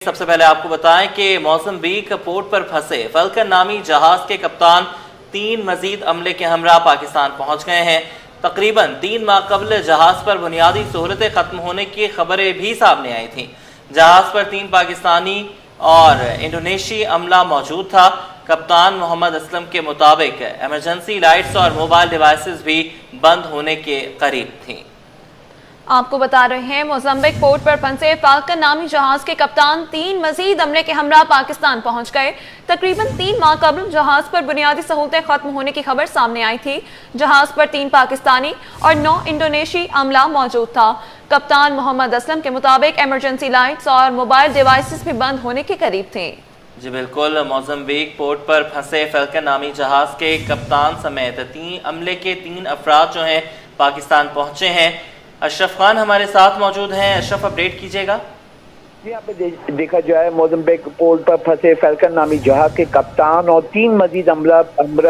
सबसे पहले आपको बताएं कि मोज़म्बिक पोर्ट पर फंसे फल्कन नामी जहाज के कप्तान 3 मजीद अमले के हमरा पाकिस्तान पहुंच गए हैं। तकरीबन 3 माह कबल जहाज पर बुनियादी सहूलतें खत्म होने की खबरें भी सामने आई थीं। जहाज पर 3 पाकिस्तानी और इंडोनेशी अमला मौजूद था। कप्तान मोहम्मद असलम के मुताबिक एमरजेंसी लाइट्स और मोबाइल डिवाइसेस भी बंद होने के करीब थीं। आपको बता रहे हैं मोज़म्बिक पोर्ट पर फंसे फाल्कन नामी जहाज के कप्तान 3 मजीद अमले के हमरा पाकिस्तान पहुंच गए। तकरीबन 3 माह कबल जहाज पर बुनियादी सहूलतें खत्म होने की खबर सामने आई थी। जहाज पर 3 पाकिस्तानी और 9 इंडोनेशी अमला मौजूद था। कप्तान मोहम्मद असलम के मुताबिक एमरजेंसी लाइट्स और मोबाइल डिवाइसेस भी बंद होने के करीब थे। जी बिल्कुल, मोज़म्बिक पोर्ट पर फंसे फल्कन नामी जहाज के कप्तान समेत 3 अमले के 3 अफराद जो हैं पाकिस्तान पहुंचे हैं। अशरफ खान हमारे साथ मौजूद हैं। अशरफ, अपडेट कीजिएगा। जी, यहाँ पे देखा जाए मोज़म्बिक पोर्ट पर फंसे फल्कन नामी जहाज के कप्तान और 3 मजीद अमला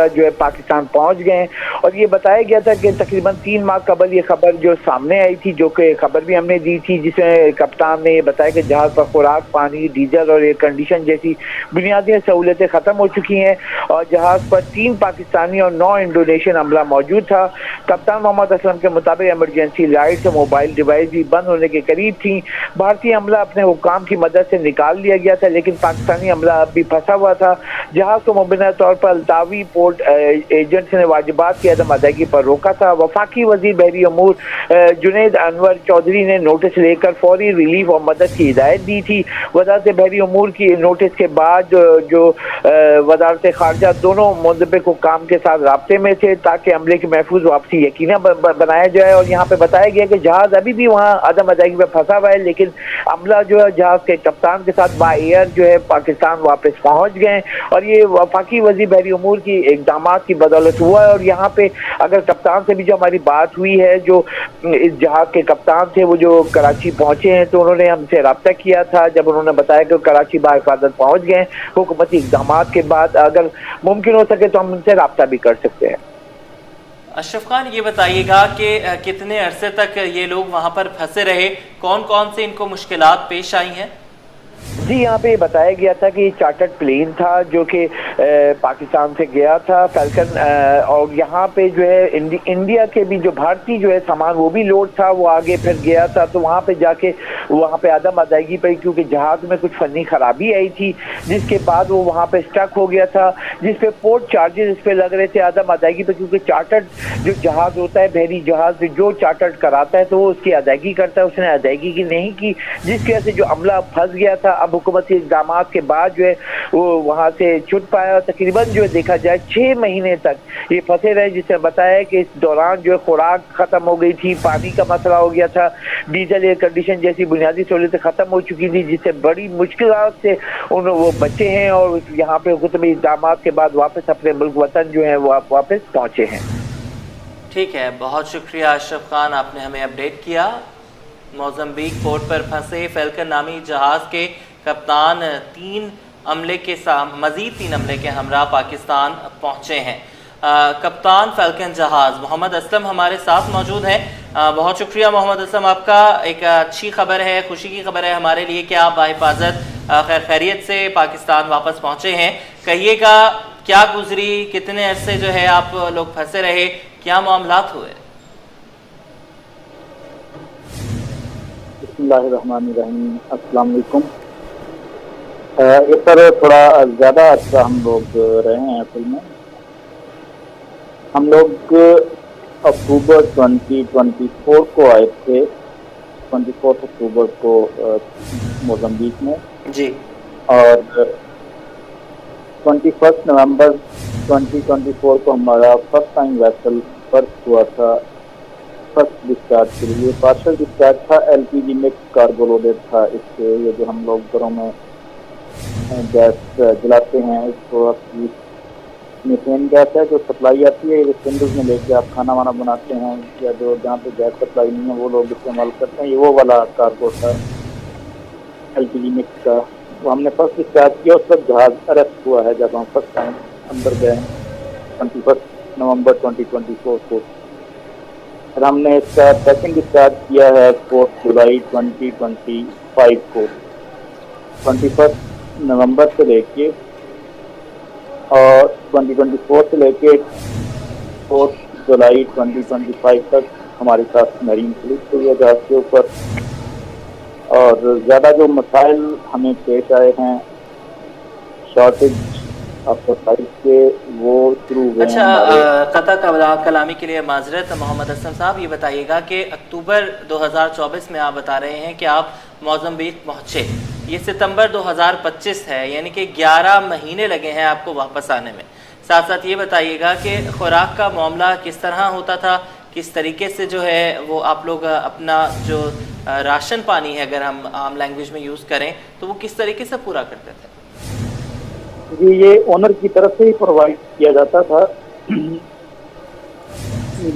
जो है पाकिस्तान पहुंच गए। और ये बताया गया था कि तकरीबन 3 माह कबल ये खबर जो सामने आई थी, जो कि खबर भी हमने दी थी, जिसमें कप्तान ने ये बताया कि जहाज पर खुराक, पानी, डीजल और एयर कंडीशन जैसी बुनियादी सहूलतें ख़त्म हो चुकी हैं और जहाज पर 3 पाकिस्तानी और 9 इंडोनेशियन अमला मौजूद था। कप्तान मोहम्मद असलम के मुताबिक एमरजेंसी लाइट्स और मोबाइल डिवाइस भी बंद होने के करीब थी। भारतीय अमला अपने काम की मदद से निकाल लिया गया था, लेकिन पाकिस्तानी अमला अब भी फंसा हुआ था। जहाज को मुबैना तौर पर अल्तावी पोर्ट एजेंट्स ने वाजिबात की अदम अदायगी पर रोका था। वफाकी वजीर बहरी अमूर जुनैद अनवर चौधरी ने नोटिस लेकर फौरी रिलीफ और मदद की हिदायत दी थी। वजारत बहरी अमूर की नोटिस के बाद जो वजारत खारजा दोनों मोज़म्बिक को काम के साथ राब्ते में थे ताकि अमले की महफूज वापसी यकीना बनाया जाए। और यहाँ पे बताया गया कि जहाज अभी भी वहाँ अदम अदायगी में फंसा हुआ है, लेकिन अमला जो है जहाज के कप्तान के साथ बाय एयर जो है पाकिस्तान वापस पहुंच गए। और ये वफाकी वजीर बहरी उमूर की इक़दामात की बदौलत हुआ है। और यहाँ पे अगर कप्तान से भी जो हमारी बात हुई है, जो इस जहाज के कप्तान थे वो जो कराची पहुंचे हैं, तो उन्होंने हमसे रब्ता किया था। जब उन्होंने बताया कि कराची बाहिफाजत पहुंच गए हुकूमती इक़दामात के बाद, अगर मुमकिन हो सके तो हम उनसे रब्ता भी कर सकते हैं। अशरफ खान, ये बताइएगा कि कितने अरसे तक ये लोग वहाँ पर फंसे रहे, कौन कौन से इनको मुश्किलात पेश आई हैं? जी, यहाँ पे बताया गया था कि चार्टर्ड प्लेन था जो कि पाकिस्तान से गया था फल्कन, और यहाँ पे जो है इंडिया के भी जो भारतीय जो है सामान वो भी लोड था, वो आगे फिर गया था। तो वहाँ पे जाके वहाँ पे अदम अदायगी पड़ी क्योंकि जहाज में कुछ फनी खराबी आई थी, जिसके बाद वो वहाँ पे स्टक हो गया था, जिस पे पोर्ट चार्जेस इस पे लग रहे थे अदम अदायगी पे, क्योंकि चार्टर्ड जो जहाज होता है, बहरी जहाज जो चार्टर्ड कराता है तो वो उसकी अदायगी करता है। उसने अदायगी की नहीं की, जिसकी वजह से जो अमला फंस गया था। अब हुकूमती इक़दामात के बाद जो है वो वहाँ से छुट पाया। तकरीबन जो है देखा जाए 6 महीने तक ये फंसे रहे, जिससे बताया कि इस दौरान जो है खुराक ख़त्म हो गई थी, पानी का मसला हो गया था, डीजल, एयर कंडीशन जैसी बुनियादी सहूलतें ख़त्म हो चुकी थी, जिससे बड़ी मुश्किलात से वो बचे हैं और यहाँ पे हुकूमती इक़दामात के बाद वापस अपने मुल्क वतन जो है वो वापस पहुँचे हैं। ठीक है, बहुत शुक्रिया अशरफ खान, आपने हमें अपडेट किया। मोज़म्बिक पोर्ट पर फंसे फल्कन नामी जहाज के कप्तान 3 अमले के साथ मज़ीद 3 अमले के हमरा पाकिस्तान पहुंचे हैं। कप्तान फल्कन जहाज मोहम्मद असलम हमारे साथ मौजूद हैं। बहुत शुक्रिया मोहम्मद असलम, आपका। एक अच्छी खबर है, खुशी की खबर है हमारे लिए कि आप बाहिफाजत खैरियत से पाकिस्तान वापस पहुंचे हैं। कहिएगा, क्या गुजरी, कितने अरसे जो है आप लोग फंसे रहे, क्या मामलात हुए? बिस्मिल्लाहिर्रहमानिर्रहीम, अस्सलाम वालेकुम। इस पर थोड़ा ज़्यादा अच्छा हम लोग रहे हैं। असल में हम लोग अक्टूबर 2024 को आए थे, 24 अक्टूबर को मोज़म्बिक में जी, और 21 नवंबर 2024 को हमारा फर्स्ट टाइम वेसल फर्स्ट हुआ था फर्स्ट डिस्चार्ज के लिए। पार्शल डिस्चार्ज था, LPG मिक्स कार्गो लोडेड था। इससे ये जो हम लोग घरों में गैस जलाते हैं, इसको मीथेन गैस है जो सप्लाई आती है, सिलेंडर्स में लेके आप खाना वाना बनाते हैं, या जो जहाँ पे गैस सप्लाई नहीं है वो लोग इस्तेमाल करते हैं, ये वो वाला कार्गो था LPG मिक्स का। वो हमने फर्स्ट डिस्चार्ज किया, उस वक्त जहाज अरेस्ट हुआ है जब हम फर्स्ट टाइम अंदर गए 21 नवंबर 2024 को। और हमने इसका सेकेंड डिस्चार्ज किया है 4 जुलाई 2025 को। 21 नवंबर से लेके और 2024 से लेके 4 जुलाई 2025 तक हमारे साथ मरीन पुलिस हुई है जहाज के ऊपर। और ज़्यादा जो मसाइल हमें पेश आए हैं शॉर्टेज ऑफ सप्लाई के, वो शुरू हुए अच्छा, हैं। कता कलामी के लिए माजरत मोहम्मद असलम साहब, ये बताइएगा कि अक्टूबर 2024 में आप बता रहे हैं कि आप मोज़म्बिक पहुँचे, ये सितंबर 2025 है, यानी कि 11 महीने लगे हैं आपको वापस आने में। साथ साथ ये बताइएगा कि खुराक का मामला किस तरह होता था, किस तरीके से जो है वो आप लोग अपना जो राशन पानी है, अगर हम आम लैंग्वेज में यूज़ करें तो वो किस तरीके से पूरा करते थे? जी, ये ओनर की तरफ से ही प्रोवाइड किया जाता था।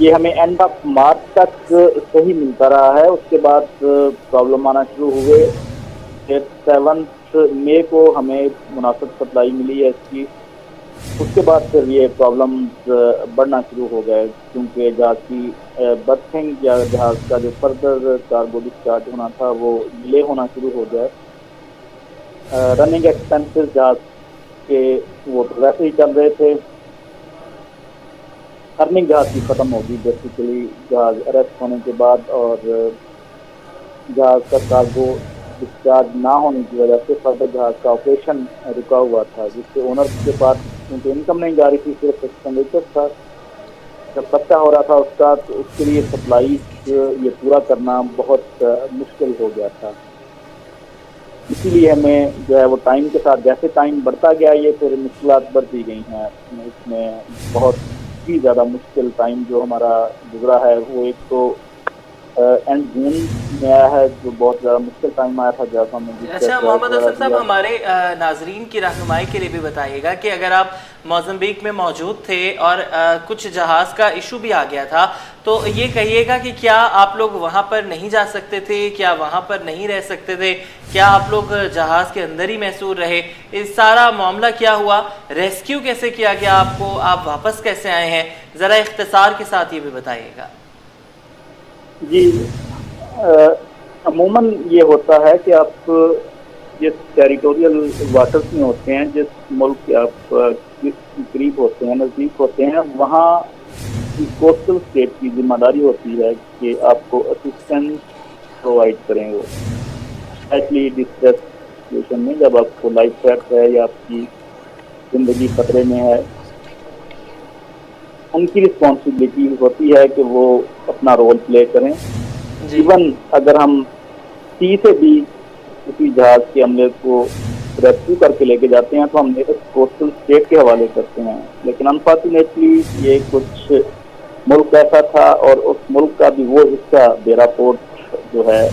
ये हमें एंड ऑफ मार्च तक सही मिलता रहा है, उसके बाद प्रॉब्लम आना शुरू हुए। 7 मई को हमें मुनासिब सप्लाई मिली है इसकी, उसके बाद फिर ये प्रॉब्लम्स बढ़ना शुरू हो गए क्योंकि जहाज की बर्थिंग या जहाज का जो फर्दर कार्गो डिस्चार्ज होना था वो डिले होना शुरू हो गया। रनिंग एक्सपेंसेस जहाज के वो तो वैसे ही चल रहे थे। अर्निंग जहाज की ख़त्म होगी बेसिकली जहाज अरेस्ट होने के बाद, और जहाज का कार्गो डिस्चार्ज ना होने की वजह से फर्दर जहाज का ऑपरेशन रुका हुआ था, जिससे ओनर के पास क्योंकि इनकम नहीं जा रही थी, सिर्फ एक्सपेंडिचर था। जब खर्चा हो रहा था उसका, तो उसके लिए सप्लाई ये पूरा करना बहुत मुश्किल हो गया था। इसीलिए हमें जो है वो टाइम के साथ जैसे टाइम बढ़ता गया ये फिर मुश्किलात बढ़ती गई हैं। इसमें बहुत ही ज़्यादा मुश्किल टाइम जो हमारा गुजरा है वो एक तो एंड जून में आया है, जो बहुत ज़्यादा मुश्किल टाइम आया था जब हमने। अच्छा मोहम्मद असलम साहब, हमारे नाजरीन की रहनुमाई के लिए भी बताइएगा कि अगर आप मोज़म्बिक में मौजूद थे और कुछ जहाज़ का इशू भी आ गया था, तो ये कहिएगा कि क्या आप लोग वहाँ पर नहीं जा सकते थे, क्या वहाँ पर नहीं रह सकते थे, क्या आप लोग जहाज़ के अंदर ही महसूर रहे, इस सारा मामला क्या हुआ, रेस्क्यू कैसे किया गया आपको, आप वापस कैसे आए हैं, ज़रा इख्तिसार के साथ ये भी बताइएगा। जी, अमूमन ये होता है कि आप जिस टेरिटोरियल वाटर्स में होते हैं, जिस मुल्क के आप करीब होते हैं, नज़दीक होते हैं, वहाँ कोस्टल स्टेट की जिम्मेदारी होती है कि आपको असिस्टेंस प्रोवाइड करें। वो स्पेशली डिस्ट्रेस सिचुएशन में जब आपको लाइफ थ्रेट है या आपकी ज़िंदगी खतरे में है, उनकी रिस्पॉन्सिबिलिटी होती है कि वो अपना रोल प्ले करें। इवन अगर हम सी से भी किसी जहाज के अमले को रेस्क्यू करके लेके जाते हैं तो हम कोस्टल स्टेट के हवाले करते हैं, लेकिन अनफॉर्चुनेटली ये कुछ मुल्क ऐसा था और उस मुल्क का भी वो हिस्सा बेरा पोर्ट जो है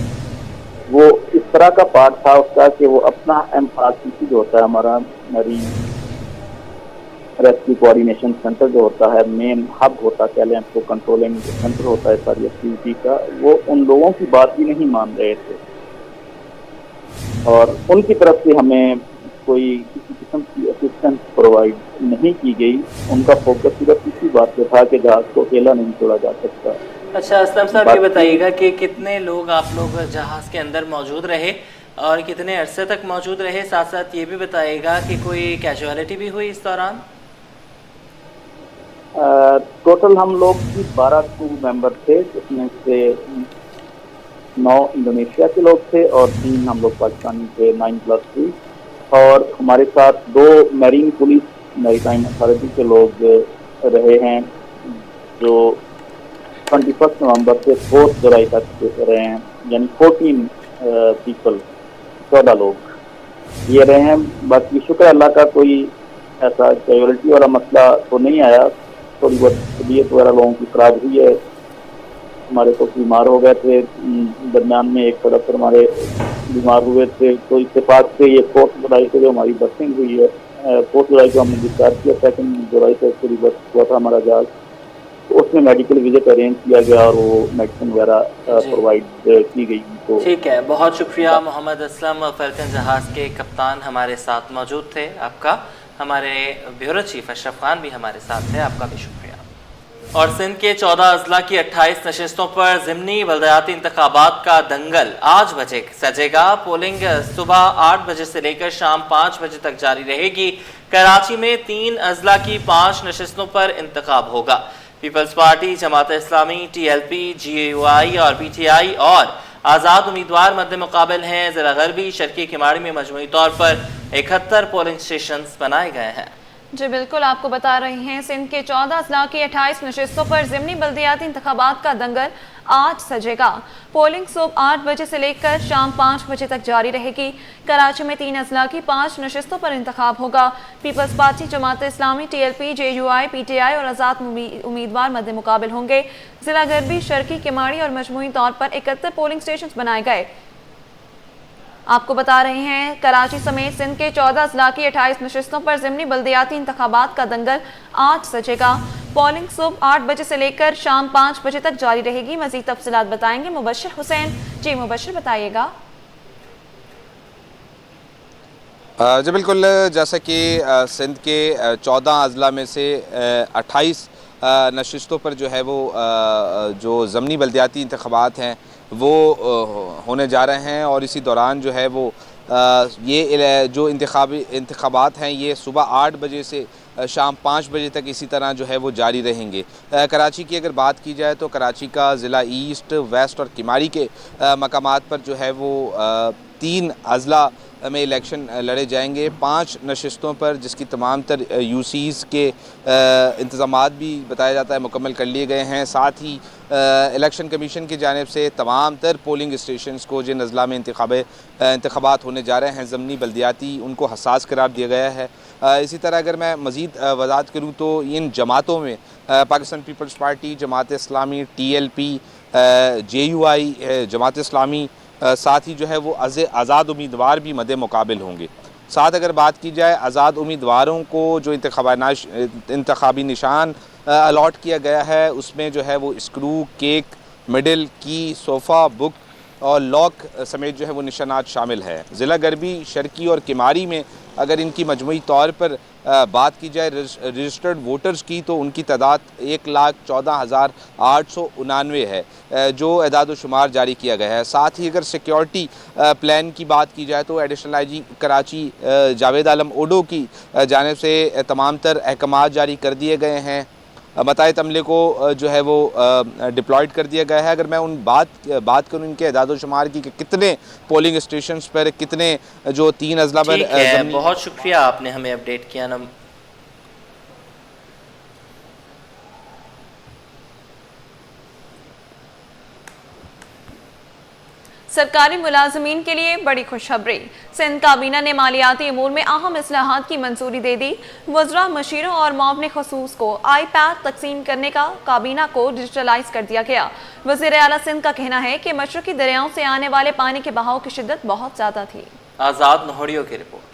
वो इस तरह का पार्ट था उसका कि वो अपना MRCC जो होता है हमारा मरीन रेस्क्यू कोऑर्डिनेशन सेंटर जो होता है, मेन हब होता है, कह लें तो कंट्रोलिंग सेंटर होता है सारी एक्टिविटी का, वो उन लोगों की बात भी नहीं मान रहे थे और उनकी तरफ से हमें कोई किसी किस्म की असिस्टेंस प्रोवाइड नहीं की गई। उनका फोकस सिर्फ इसी बात पे था कि जहाज को अकेला नहीं छोड़ा जा सकता। अच्छा असलम साहब, ये बताइएगा कि कितने लोग आप लोग जहाज के अंदर मौजूद रहे और कितने अरसे तक मौजूद रहे, साथ साथ ये भी बताइएगा कि कोई कैजुअलिटी भी हुई इस दौरान? टोटल हम लोग 12 क्रू मेंबर थे, जिसमें से 9 इंडोनेशिया के लोग थे और 3 हम लोग पाकिस्तानी थे, 9+3, और हमारे साथ 2 मैरीन पुलिस मैरीटाइम अथॉरिटी के लोग रहे हैं जो 21 नवंबर से 4 जुलाई तक रहे हैं, यानी 14 पीपल, 14 लोग ये रहे हैं। बाकी शुक्र अल्लाह का कोई ऐसा कैजुअलिटी वाला मसला तो नहीं आया। थोड़ी बहुत तबीयत वगैरह लोगों की खराब हुई है, हमारे को बीमार हो गए थे दरमियान में, एक तरफ पर हमारे बीमार हुए थे, तो इत्तेफाक से ये 4 जुलाई को जो हमारी बसिंग हुई है, 4 जुलाई को हमने डिस्चार्ज किया, 2 जुलाई से पूरी बस हुआ था हमारा जहाज, तो उसमें मेडिकल विजिट अरेंज किया गया और वो मेडिसिन वगैरह प्रोवाइड की गई। तो ठीक है, बहुत शुक्रिया मोहम्मद असलम, फैल्कन जहाज़ के कप्तान हमारे साथ मौजूद थे आपका। हमारे ब्यूरो चीफ अशरफ खान भी हमारे साथ थे, आपका भी शुक्रिया। اور سندھ کے 14 اضلاع کی 28 نشستوں پر ضمنی بلدیاتی انتخابات کا دنگل آج بجے سجے گا۔ پولنگ صبح 8 بجے سے لے کر شام 5 بجے تک جاری رہے گی۔ کراچی میں 3 اضلاع کی 5 نشستوں پر انتخاب ہوگا۔ Peoples Party, Jamaat Islami, T L P, J U I اور پی ٹی آئی اور آزاد امیدوار مد مقابل ہیں۔ ضلع غربی شرقی کماڑی میں مجموعی طور پر 71 پولنگ سٹیشنز بنائے گئے ہیں۔ جی بالکل، آپ کو بتا رہے ہیں سندھ کے 14 اضلاع کی 28 نشستوں پر ضمنی بلدیاتی انتخابات کا دنگل آج سجے گا۔ پولنگ صبح 8 بجے سے لے کر شام 5 بجے تک جاری رہے گی۔ کراچی میں 3 اضلاع کی 5 نشستوں پر انتخاب ہوگا۔ Peoples Party, Jamaat Islami, T L P, J U I, P T I اور آزاد امیدوار مد مقابل ہوں گے۔ ضلع غربی شرقی کماڑی اور مجموعی طور پر 71 پولنگ سٹیشنز بنائے گئے۔ آپ کو بتا رہے ہیں کراچی سمیت سندھ کے 14 اضلاع کی 28 نشستوں پر ضمنی بلدیاتی انتخابات کا دنگل آج سجے گا۔ پولنگ صبح 8 بجے سے لے کر شام 5 بجے تک جاری رہے گی۔ مزید تفصیلات بتائیں گے مبشر حسین۔ جی مبشر، بتائیے گا۔ جی بالکل، جیسا کہ سندھ کے 14 اضلاع میں سے 28 نشستوں پر جو ہے وہ جو ضمنی بلدیاتی انتخابات ہیں وہ ہونے جا رہے ہیں، اور اسی دوران جو ہے وہ یہ جو انتخابات ہیں یہ صبح 8 بجے سے شام 5 بجے تک اسی طرح جو ہے وہ جاری رہیں گے۔ کراچی کی اگر بات کی جائے تو کراچی کا ضلع ایسٹ، ویسٹ اور کماڑی کے مقامات پر جو ہے وہ 3 اضلاع میں الیکشن لڑے جائیں گے۔ 5 نشستوں پر، جس کی تمام تر یو سیز کے انتظامات بھی بتایا جاتا ہے مکمل کر لیے گئے ہیں۔ ساتھ ہی الیکشن کمیشن کی جانب سے تمام تر پولنگ اسٹیشنز کو جن اضلاع میں انتخابات ہونے جا رہے ہیں ضمنی بلدیاتی، ان کو حساس قرار دیا گیا ہے۔ اسی طرح اگر میں مزید وضاحت کروں تو ان جماعتوں میں Pakistan Peoples Party, Jamaat Islami, T L P, J U I, Jamaat Islami, ساتھ ہی جو ہے وہ آزاد امیدوار بھی مد مقابل ہوں گے۔ ساتھ اگر بات کی جائے آزاد امیدواروں کو جو انتخابی نشان الاٹ کیا گیا ہے، اس میں جو ہے وہ اسکرو، کیک، مڈل، کی، صوفہ، بک اور لاک سمیت جو ہے وہ نشانات شامل ہے۔ ضلع غربی شرقی اور کماڑی میں اگر ان کی مجموعی طور پر بات کی جائے رجسٹرڈ ووٹرز کی تو ان کی تعداد 1,14,899 ہے جو اعداد و شمار جاری کیا گیا ہے۔ ساتھ ہی اگر سیکیورٹی پلان کی بات کی جائے تو additional I G Karachi Javed Alam Odho کی جانب سے تمام تر احکامات جاری کر دیے گئے ہیں۔ متعدد عملے کو جو ہے وہ ڈپلائڈ کر دیا گیا ہے۔ اگر میں بات کروں ان کے اعداد و شمار کی کہ کتنے پولنگ اسٹیشنز پر کتنے جو 3 اضلاع پر بہت شکریہ آپ نے ہمیں اپڈیٹ کیا نا۔ سرکاری ملازمین کے لیے بڑی خوشخبری، سندھ کابینہ نے مالیاتی امور میں اہم اصلاحات کی منظوری دے دی۔ وزراء، مشیروں اور معاون خصوص کو آئی پیڈ تقسیم کرنے کا کابینہ کو ڈیجیٹلائز کر دیا گیا۔ وزیر اعلیٰ سندھ کا کہنا ہے کہ مشرقی دریاؤں سے آنے والے پانی کے بہاؤ کی شدت بہت زیادہ تھی۔ آزاد نہوڑیوں کی رپورٹ۔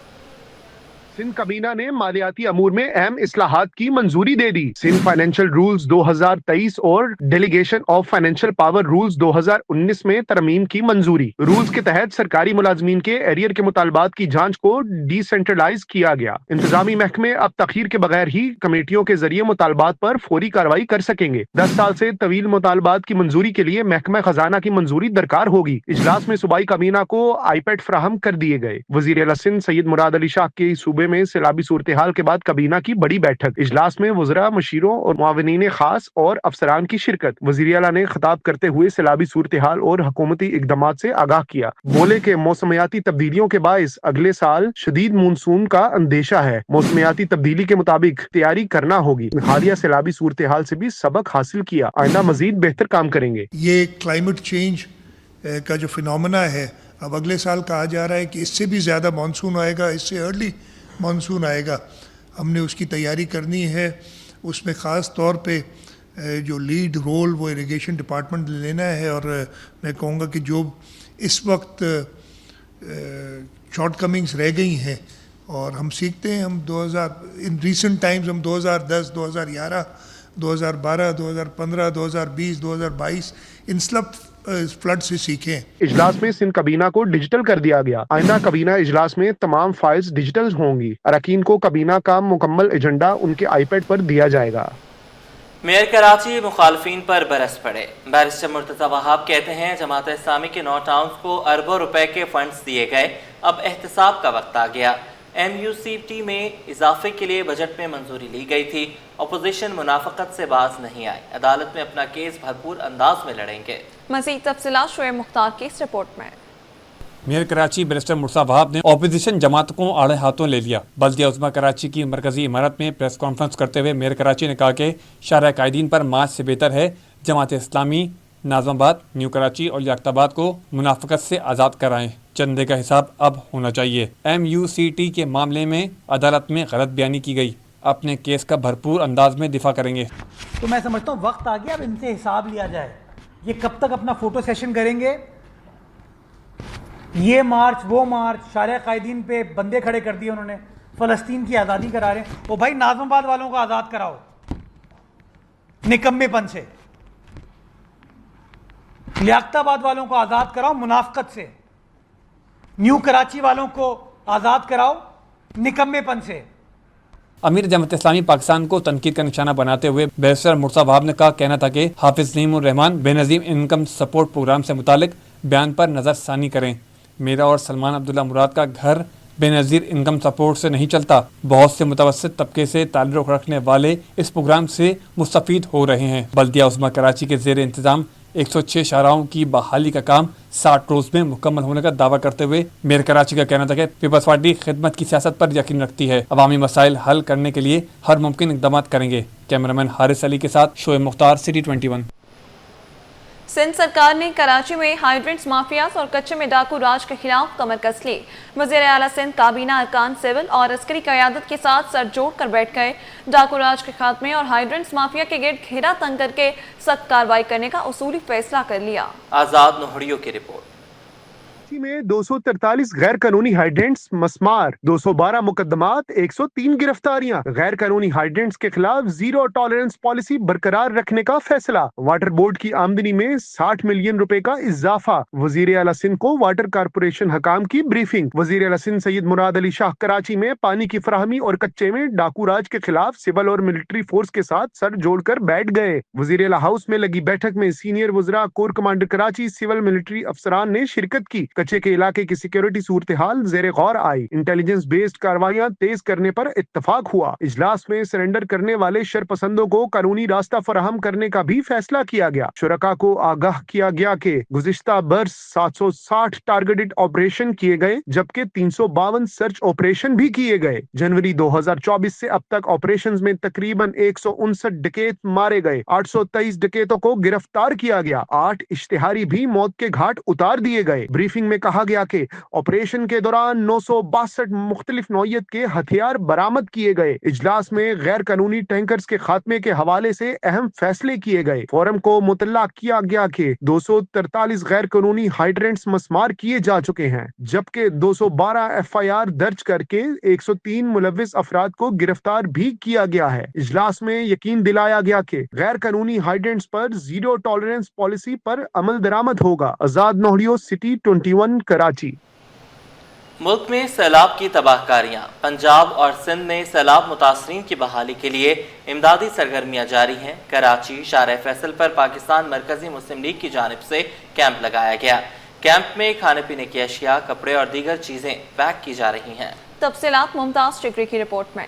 سندھ کابینہ نے مالیاتی امور میں اہم اصلاحات کی منظوری دے دی۔ سندھ فائنینشل رولز 2023 اور delegation of financial power rules 2019 میں ترمیم کی منظوری۔ رولز کے تحت سرکاری ملازمین کے ایریر کے مطالبات کی جانچ کو ڈی سینٹرلائز کیا گیا۔ انتظامی محکمے اب تاخیر کے بغیر ہی کمیٹیوں کے ذریعے مطالبات پر فوری کارروائی کر سکیں گے۔ 10 سال سے طویل مطالبات کی منظوری کے لیے محکمہ خزانہ کی منظوری درکار ہوگی۔ اجلاس میں صوبائی کابینہ کو آئی پیڈ فراہم کر دیے گئے۔ وزیر اعلیٰ سندھ سید مراد علی شاہ کے صوبے میں سیلابی صورتحال کے بعد کابینہ کی بڑی بیٹھک۔ اجلاس میں وزراء، مشیروں اور معاونین خاص اور افسران کی شرکت۔ وزیر اعلیٰ نے خطاب کرتے ہوئے سیلابی صورتحال اور حکومتی اقدامات سے آگاہ کیا۔ بولے کہ موسمیاتی تبدیلیوں کے باعث اگلے سال شدید مونسون کا اندیشہ ہے۔ موسمیاتی تبدیلی کے مطابق تیاری کرنا ہوگی۔ حالیہ سیلابی صورتحال سے بھی سبق حاصل کیا، آئندہ مزید بہتر کام کریں گے۔ یہ کلائمیٹ چینج کا جو فینومینا ہے، اب اگلے سال کہا جا رہا ہے کہ اس سے بھی زیادہ مانسون آئے گا، اس سے ارلی مانسون آئے گا۔ ہم نے اس کی تیاری کرنی ہے۔ اس میں خاص طور پہ جو لیڈ رول وہ اریگیشن ڈپارٹمنٹ لینا ہے، اور میں کہوں گا کہ جو اس وقت شارٹ کمنگز رہ گئی ہیں اور ہم سیکھتے ہیں، ہم ان ریسنٹ ٹائمز ہم 2010، 2011، 2012، 2015، 2020، 2022 ان فلڈ سے سیکھیں۔ اجلاس میں سندھ کابینہ کو ڈیجیٹل کر دیا گیا۔ آئندہ کابینہ اجلاس میں تمام فائلز ڈیجیٹل ہوں گی۔ اراکین کو کابینہ کا مکمل ایجنڈا ان کے آئی پیڈ پر دیا جائے گا۔ میئر کراچی مخالفین پر برس پڑے. بیرسٹر مرتضی وہاب کہتے ہیں جماعت اسلامی کے 9 ٹاؤنز کو اربوں روپے کے فنڈز دیے گئے, اب احتساب کا وقت آ گیا. MUCT میں اضافے کے لیے بجٹ میں منظوری لی گئی تھی. اپوزیشن منافقت سے باز نہیں آئی, عدالت میں اپنا کیس بھرپور انداز میں لڑیں گے. مزید تفصیلات شعیب مختار کی اس رپورٹ میں. میئر کراچی بیرسٹر مرتضی وہاب نے اپوزیشن جماعت کو آڑے ہاتھوں لے لیا. بلدیہ عظمیٰ کراچی کی مرکزی عمارت میں پریس کانفرنس کرتے ہوئے میئر کراچی نے کہا کہ شارع قائدین پر مارچ سے بہتر ہے جماعت اسلامی ناظم آباد, نیو کراچی اور لیاقت آباد کو منافقت سے آزاد کرائیں. چندے کا حساب اب ہونا چاہیے. MUCT کے معاملے میں عدالت میں غلط بیانی کی گئی, اپنے کیس کا بھرپور انداز میں دفاع کریں گے. تو میں سمجھتا ہوں وقت آ گیا اب ان سے حساب لیا جائے. یہ کب تک اپنا فوٹو سیشن کریں گے؟ یہ مارچ وہ مارچ, شارع قائدین پہ بندے کھڑے کر دیے انہوں نے, فلسطین کی آزادی کرا رہے ہیں. وہ بھائی ناظم آباد والوں کو آزاد کراؤ نکمے پن سے, لیاقت آباد والوں کو آزاد کراؤ منافقت سے, نیو کراچی والوں کو آزاد کراؤ نکمے پن سے. امیر جماعت اسلامی پاکستان کو تنقید کا نشانہ بناتے ہوئے بیرسٹر مرتضی وہاب نے کہنا تھا کہ حافظ نعیم الرحمان بے نظیر انکم سپورٹ پروگرام سے متعلق بیان پر نظر ثانی کریں. میرا اور سلمان عبداللہ مراد کا گھر بے نظیر انکم سپورٹ سے نہیں چلتا. بہت سے متوسط طبقے سے تعلق رکھنے والے اس پروگرام سے مستفید ہو رہے ہیں. بلدیہ عظمیٰ کراچی کے زیر انتظام 106 شاہراہوں کی بحالی کا کام 60 روز میں مکمل ہونے کا دعویٰ کرتے ہوئے میئر کراچی کا کہنا تھا کہ پیپلز پارٹی خدمت کی سیاست پر یقین رکھتی ہے, عوامی مسائل حل کرنے کے لیے ہر ممکن اقدامات کریں گے. کیمرامین حارث علی کے ساتھ شعیب مختار, سٹی 21. سندھ سرکار نے کراچی میں ہائیڈرنٹس مافیاز اور کچے میں ڈاکو راج کے خلاف کمر کس لی. وزیر اعلیٰ سندھ کابینہ ارکان سول اور عسکری قیادت کے ساتھ سر جوڑ کر بیٹھ گئے. ڈاکو راج کے خاتمے اور ہائیڈرنٹس مافیا کے گرد گھیرا تنگ کر کے سخت کارروائی کرنے کا اصولی فیصلہ کر لیا. آزاد نوہڑیوں کی رپورٹ. میں 243 غیر قانونی ہائیڈرنٹس مسمار, 212 مقدمات, 103 گرفتاریاں. غیر قانونی ہائیڈرنٹس کے خلاف زیرو ٹالرنس پالیسی برقرار رکھنے کا فیصلہ. واٹر بورڈ کی آمدنی میں 60 ملین روپے کا اضافہ. وزیر اعلیٰ سندھ کو واٹر کارپوریشن حکام کی بریفنگ. وزیر اعلیٰ سندھ سید مراد علی شاہ کراچی میں پانی کی فراہمی اور کچے میں ڈاکو راج کے خلاف سول اور ملٹری فورس کے ساتھ سر جوڑ کر بیٹھ گئے. وزیر اعلیٰ ہاؤس میں لگی بیٹھک میں سینئر وزراء, corps commander Karachi, civil military افسران نے شرکت کی. کچے کے علاقے کی سیکیورٹی صورتحال زیر غور آئی. انٹیلیجنس بیسڈ کارروائیاں تیز کرنے پر اتفاق ہوا. اجلاس میں سرنڈر کرنے والے شرپسندوں کو قانونی راستہ فراہم کرنے کا بھی فیصلہ کیا گیا. شرکاء کو آگاہ کیا گیا کہ گزشتہ برس 760 ٹارگیٹڈ آپریشن کیے گئے جبکہ 352 سرچ آپریشن بھی کیے گئے. جنوری 2024 سے اب تک آپریشنز میں تقریباً 159 ڈکیت مارے گئے. 823 ڈکیتوں کو گرفتار کیا گیا. 8 اشتہاری بھی موت کے گھاٹ اتار دیے گئے. بریفنگ میں کہا گیا کہ آپریشن کے دوران 962 مختلف نوعیت کے ہتھیار برآمد کیے گئے. اجلاس میں غیر قانونی ٹینکرز کے خاتمے کے حوالے سے اہم فیصلے کیے گئے. فورم کو مطلع کیا گیا کہ 243 غیر قانونی ہائیڈرنٹس مسمار کیے جا چکے ہیں جبکہ 212 FIR درج کر کے 103 ملوث افراد کو گرفتار بھی کیا گیا ہے. اجلاس میں یقین دلایا گیا کہ غیر قانونی ہائیڈرنٹس پر زیرو ٹالرنس پالیسی پر عمل درآمد ہوگا. آزاد نوہڑیوں, سٹی 21 کراچی. ملک میں سیلاب کی تباہ کاریاں. پنجاب اور سندھ میں سیلاب متاثرین کی بحالی کے لیے امدادی سرگرمیاں جاری ہیں. کراچی شارع فیصل پر پاکستان مرکزی مسلم لیگ کی جانب سے کیمپ لگایا گیا. کیمپ میں کھانے پینے کی اشیاء, کپڑے اور دیگر چیزیں پیک کی جا رہی ہیں. تفصیلات ممتاز چکری کی رپورٹ میں.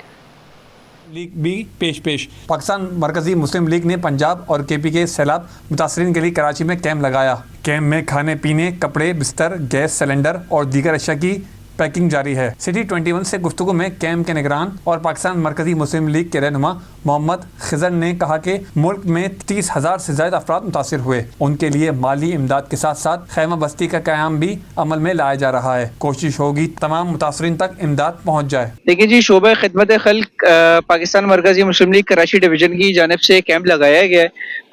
لیگ بھی پیش. پاکستان مرکزی مسلم لیگ نے پنجاب اور KP کے سیلاب متاثرین کے لیے کراچی میں کیمپ لگایا. کیمپ میں کھانے پینے, کپڑے, بستر, گیس سلنڈر اور دیگر اشیاء کی پیکنگ جاری ہے. سٹی 21 سے گفتگو میں کیمپ کے نگران اور پاکستان مرکزی مسلم لیگ کے رہنما محمد خضر نے کہا کہ ملک میں 30,000 سے زائد افراد متاثر ہوئے. ان کے لیے مالی امداد کے ساتھ ساتھ خیمہ بستی کا قیام بھی عمل میں لایا جا رہا ہے. کوشش ہوگی تمام متاثرین تک امداد پہنچ جائے. دیکھیے جی, شعبہ خدمت خلق پاکستان مرکزی مسلم لیگ کراچی ڈویژن کی جانب سے کیمپ لگایا گیا ہے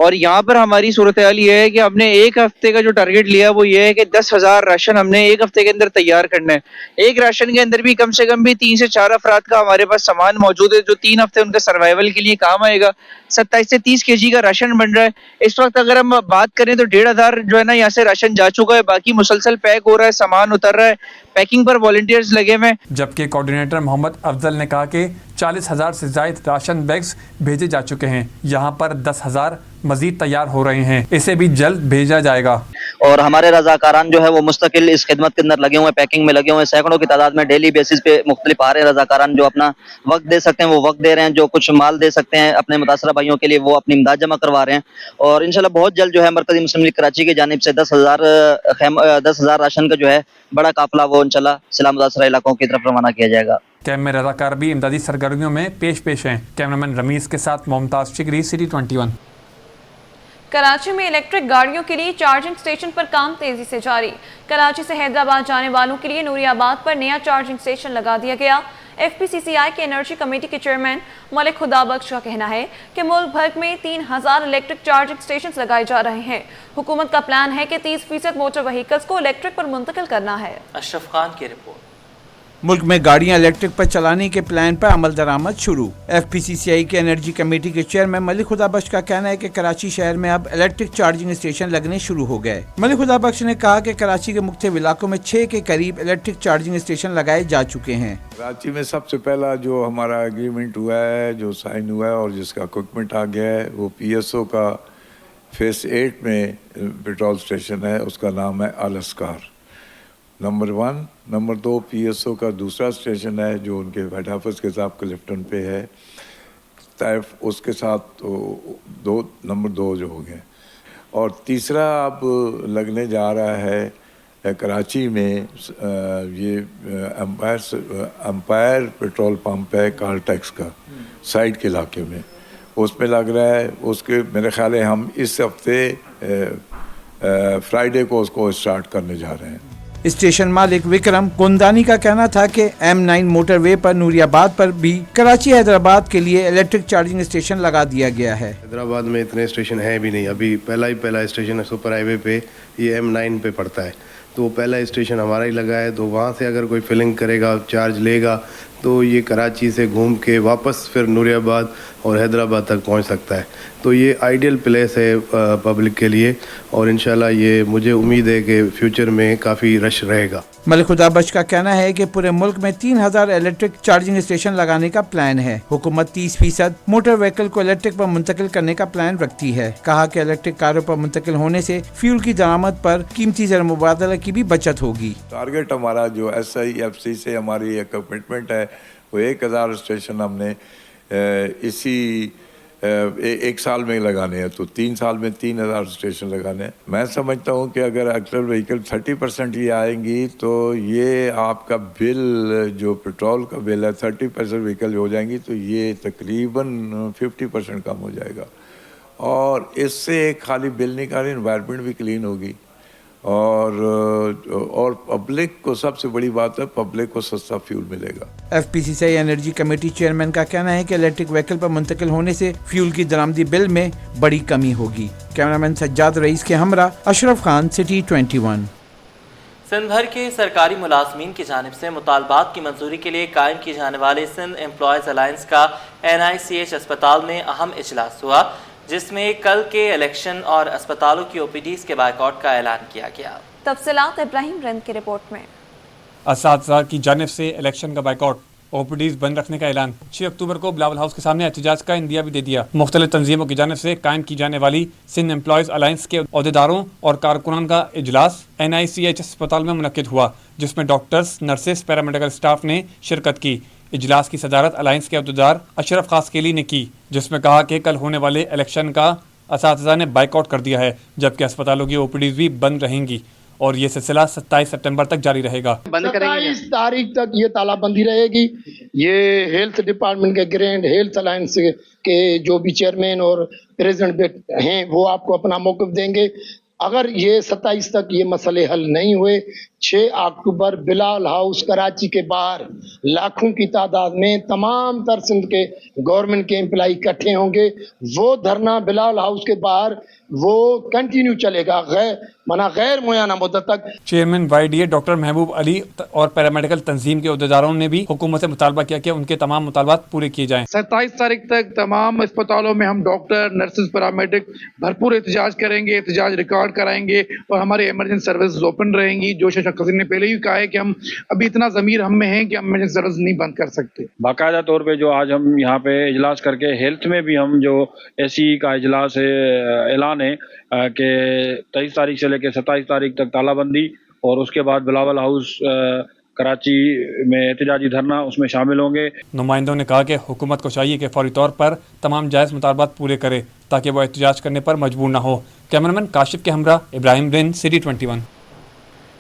اور یہاں پر ہماری صورتحال یہ ہے کہ ہم نے ایک ہفتے کا جو ٹارگیٹ لیا وہ یہ ہے کہ 10,000 راشن ہم نے ایک ہفتے کے اندر تیار کرنا ہے. ایک راشن کے اندر بھی کم سے کم بھی 3 سے 4 افراد کا ہمارے پاس سامان موجود ہے جو 3 ہفتے ان کا سروائیول کے لیے کام آئے گا. 27 سے 30 kg کا راشن بن رہا ہے. اس وقت اگر ہم بات کریں تو 1,500 جو ہے نا یہاں سے راشن جا چکا ہے, باقی مسلسل پیک ہو رہا ہے, سامان اتر رہا ہے, پیکنگ پر والنٹیئرز لگے ہوئے ہیں. جبکہ کوارڈینیٹر محمد افضل نے کہا کہ 40,000 से ज़ायद राशन बैग्स भेजे जा चुके हैं। यहाँ पर 10,000 मजीद तैयार हो रहे हैं, इसे भी जल्द भेजा जाएगा। और हमारे रजाकारान जो है वो मुस्तकिल इस खिदमत के अंदर लगे हुए हैं, पैकिंग में लगे हुए हैं। सैकड़ों की तादाद में डेली बेसिस पे मुख्तलिफ आ रहे हैं रजाकारान, जो अपना वक्त दे सकते हैं वो वक्त दे रहे हैं, जो कुछ माल दे सकते हैं अपने मुतासरा भाइयों के लिए वो अपनी इमदाद जमा करवा रहे हैं। और इंशाल्लाह बहुत जल्द जो है मरकज़ी मुस्लिम लीग कराची की जानिब से 10,000 राशन का जो है बड़ा काफिला वो इंशाल्लाह सिला मुतासरा इलाकों की तरफ रवाना किया जाएगा। कैंप में रजाकार भी इमदादी सरगर्मियों में पेश हैं। कैमरामैन रमीज के साथ मोमताज शिकरी, सिटी 21। कराची में इलेक्ट्रिक गाड़ियों के लिए चार्जिंग स्टेशन पर काम तेजी से जारी। कराची से हैदराबाद जाने वालों के लिए नूरियाबाद पर नया चार्जिंग स्टेशन लगा दिया गया। FPCCI के एनर्जी कमेटी के चेयरमैन मलिक खुदाबख्श का कहना है कि मुल्क भर में 3,000 इलेक्ट्रिक चार्जिंग स्टेशन लगाए जा रहे हैं। हुकूमत का प्लान है कि 30% मोटर व्हीकल्स को इलेक्ट्रिक पर मुंतकिल करना है। अशरफ खान की रिपोर्ट। मुल्क में गाड़ियां इलेक्ट्रिक पर चलाने के प्लान पर अमल दरामद शुरू। FPCCI के एनर्जी कमेटी के चेयरमैन मलिक खुदाबख्श का कहना है कि कराची शहर में अब इलेक्ट्रिक चार्जिंग स्टेशन लगने शुरू हो गए। मलिक खुदाबख्श ने कहा कि कराची के मुख्तलिफ इलाकों में 6 के करीब इलेक्ट्रिक चार्जिंग स्टेशन लगाए जा चुके हैं। कराची में सबसे पहला जो हमारा एग्रीमेंट हुआ है, जो साइन हुआ है और जिसका इक्विपमेंट आ गया है, वो PSO का फेस 8 में पेट्रोल स्टेशन है, उसका नाम है अलस्कार नंबर 1। नंबर 2 PSO का दूसरा स्टेशन है जो उनके हेड ऑफिस के साथ क्लिफ्टन पे है, तैफ उसके साथ तो नंबर 2 जो हो गए। और तीसरा अब लगने जा रहा है कराची में ये एम्पायर पेट्रोल पंप है कार्लटेक्स का, साइड के इलाके में उसमें लग रहा है। उसके मेरे ख्याल है हम इस हफ्ते फ्राइडे को उसको स्टार्ट करने जा रहे हैं। स्टेशन मालिक विक्रम कुंदानी का कहना था कि M9 मोटरवे पर नूरियाबाद पर भी कराची हैदराबाद के लिए इलेक्ट्रिक चार्जिंग स्टेशन लगा दिया गया है। हैदराबाद में इतने स्टेशन हैं भी नहीं, अभी पहला स्टेशन है सुपर हाईवे पे, ये M9 पे पड़ता है, तो पहला स्टेशन हमारा ही लगा है। तो वहाँ से अगर कोई फिलिंग करेगा, चार्ज लेगा, तो ये कराची से घूम के वापस फिर नूरियाबाद और हैदराबाद तक पहुँच सकता है। तो ये आइडियल प्लेस है पब्लिक के लिए, और इंशाल्लाह ये मुझे उम्मीद है कि फ्यूचर में काफ़ी रश रहेगा। मलिक खुदाबख्श का कहना है कि पूरे मुल्क में 3,000 इलेक्ट्रिक चार्जिंग स्टेशन लगाने का प्लान है। हुकूमत 30% मोटर व्हीकल को इलेक्ट्रिक पर मुंतकिल करने का प्लान रखती है। कहा कि इलेक्ट्रिक कारों पर मुंतकिल होने से फ्यूल की दरामद पर कीमती ज़र मुबादला की भी बचत होगी। टारगेट हमारा जो SIFC से हमारी एक कमिटमेंट है वो 1,000 स्टेशन हमने इसी एक साल में लगाने हैं, तो 3 साल में 3,000 स्टेशन लगाने हैं। मैं समझता हूँ कि अगर एक्चुअल व्हीकल 30% ये आएंगी तो ये आपका बिल जो पेट्रोल का बिल है 30% व्हीकल हो जाएंगी तो ये तकरीबन 50% कम हो जाएगा। और इससे खाली बिल नहीं कर, इन्वायरमेंट भी क्लीन होगी और पब्लिक को सबसे बड़ी बात है, पब्लिक को सस्ता फ्यूल मिलेगा। FPCCI एनर्जी कमेटी चेयरमैन का कहना है कि इलेक्ट्रिक व्हीकल पर मुंतकिल होने से फ्यूल की दरामदी बिल में बड़ी कमी होगी। कैमरामैन सज्जाद रईस के हमरा अशरफ खान, सिटी 21। सिंध भर के सरकारी मुलाजमीन की जानिब से मुतालबात की मंजूरी के लिए कायम किए जाने वाले सिंध एम्प्लॉयज़ अलायंस का NICH अस्पताल में अहम इजलास हुआ, जिसमें कल के इलेक्शन और अस्पतालों की OPDs के बायकॉट का ऐलान किया गया। तफसीलात इब्राहिम रंद की रिपोर्ट में। असातिज़ा की जानिब से इलेक्शन का बायकॉट, OPDs बंद रखने का ऐलान। 6 अक्टूबर को बिलावल हाउस के सामने एहतजाज का इंदिया भी दे दिया। मुख्तलिफ तंजीमों की जानिब से कायम की जाने वाली सिंध एम्प्लॉयज़ अलायंस के अहदेदारों और कारकुनान का इजलास NICH अस्पताल में मुनक्किद हुआ, जिसमें डॉक्टर्स, नर्सेस, पैरामेडिकल स्टाफ ने शिरकत की। इजलास की सदारत अलायंस के अहदेदार अशरफ खासकेली ने की, जिसमें कहा कि कल होने वाले इलेक्शन का असातिज़ा ने बाइकआउट कर दिया है, जबकि अस्पतालों की OPDs भी बंद रहेंगी और ये सिलसिला 27 सितंबर तक जारी रहेगा। 27 तारीख तक ये तालाबंदी रहेगी। ये हेल्थ डिपार्टमेंट के ग्रैंड हेल्थ अलायंस के जो भी चेयरमैन और प्रेसिडेंट हैं वो आपको अपना मौक़िफ़ देंगे। अगर ये 27 तक ये मसले हल नहीं हुए, 6 अक्टूबर बिलाल हाउस कराची के बाहर लाखों की तादाद में तमाम तर सिंध के गवर्नमेंट के एम्प्लाई इकट्ठे होंगे। वो धरना बिलाल हाउस के बाहर वो कंटिन्यू चलेगा गैर मुय्यना मुद्दत तक। चेयरमैन YDA डॉक्टर महबूब अली और पैरामेडिकल तंजीम के अहदेदारों ने भी हुकूमत से मुतालबा किया कि उनके तमाम मुतालबात पूरे किए जाएं। 27 तारीख तक तमाम अस्पतालों में हम डॉक्टर, नर्सेज, पैरामेडिक भरपूर एहतजाज करेंगे। एहतजाज रिकॉर्ड स्टार्ट कराएंगे और हमारे इमरजेंसी सर्विस ओपन रहेंगी। जो शेख हसीन ने पहले ही कहा है कि हम अभी इतना ज़मीर हम में है कि हम इमरजेंसी सर्विस नहीं बंद कर सकते। बाकायदा तौर पे जो आज हम यहाँ पे इजलास करके हेल्थ में भी हम जो एसी का इजलास है, ऐलान है कि 23 तारीख से लेकर 27 तारीख तक तालाबंदी और उसके बाद बिलावल हाउस कराची में एहतजाजी धरना उसमें शामिल होंगे। नुमाइंदों ने कहा कि हुकूमत को चाहिए कि फौरी तौर पर तमाम जायज़ मुतालबात पूरे करे ताकि वो एहतजाज करने पर मजबूर न हो। कैमरामैन काशिफ के हमरा इब्राहिम रिन, सिटी 21।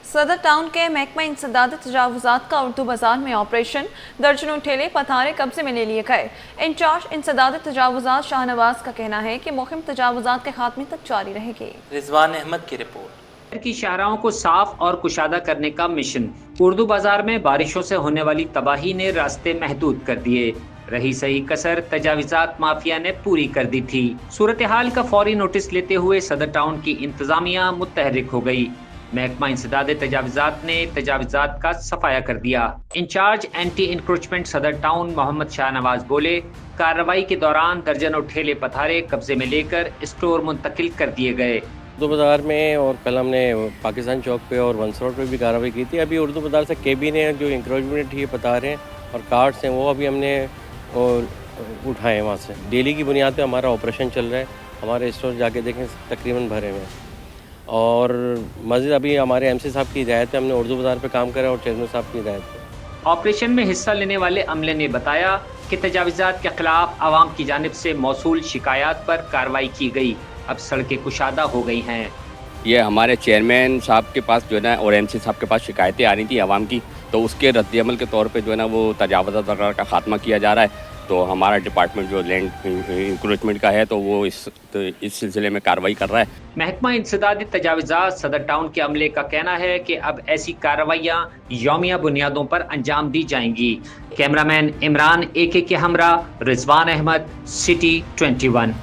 सदर टाउन के महकमा इंसदाद तजावुज़ात का उर्दू बाजार में ऑपरेशन, दर्जनों ठेले पथारे कब्जे में ले लिए गए। इंचार्ज इंसदाद तजावुज़ात शाहनवाज का कहना है कि मुहिम तजावुज़ात के खात्मे तक जारी रहेगी। रिजवान अहमद की रिपोर्ट। की शाहराहों को साफ और कुशादा करने का मिशन। उर्दू बाजार में बारिशों से होने वाली तबाही ने रास्ते महदूद कर दिए। रही सही कसर तजाविजात माफिया ने पूरी कर दी थी। सूरत हाल का फौरी नोटिस लेते हुए सदर टाउन की इंतजामिया मुतहरिक हो गई। महकमा इंसदाद तजाविजात ने तजाविजात का सफाया कर दिया। इंचार्ज एंटी इंक्रोचमेंट सदर टाउन मोहम्मद शाहनवाज बोले, कार्रवाई के दौरान दर्जनों ठेले पथारे कब्जे में लेकर स्टोर मुंतकिल कर दिए गए। उर्दू बाज़ार में और कल हमने पाकिस्तान चौक पे और वंस रोड पे भी कार्रवाई की थी। अभी उर्दू बाज़ार से केबी ने जो इंक्रोचमेंट ये बता रहे हैं और कार्ड्स हैं वो अभी हमने उठाए हैं वहाँ से। डेली की बुनियाद पे हमारा ऑपरेशन चल रहा है। हमारे स्टोर जाके देखें तकरीबन भरे हुए हैं और मज़ीद अभी हमारे MC साहब की हिदायत है, हमने उर्दू बाज़ार पे काम करा और चेयरमैन साहब की हिदायत है। ऑपरेशन में हिस्सा लेने वाले अमले ने बताया कि तजाविज़ात के खिलाफ आवाम की जानिब से मौसूल शिकायत पर कार्रवाई की गई। अब सड़कें कुशादा हो गई हैं। ये हमारे चेयरमैन साहब के पास जो है ना और MC साहब के पास शिकायतें आ रही थी आवाम की, तो उसके रद्द-ए-अमल के तौर पे जो है ना वो तजावुज़ात वगैरह का खात्मा किया जा रहा है। तो हमारा डिपार्टमेंट जो लैंड इंक्रोचमेंट का है तो वो इस सिलसिले में कार्रवाई कर रहा है। महकमा इंसदादी तजाविज़ात सदर टाउन के अमले का कहना है कि अब ऐसी कार्रवाइयाँ यौमिया बुनियादों पर अंजाम दी जाएंगी। कैमरामैन इमरान AK के हमरा, रिजवान अहमद, सिटी 21।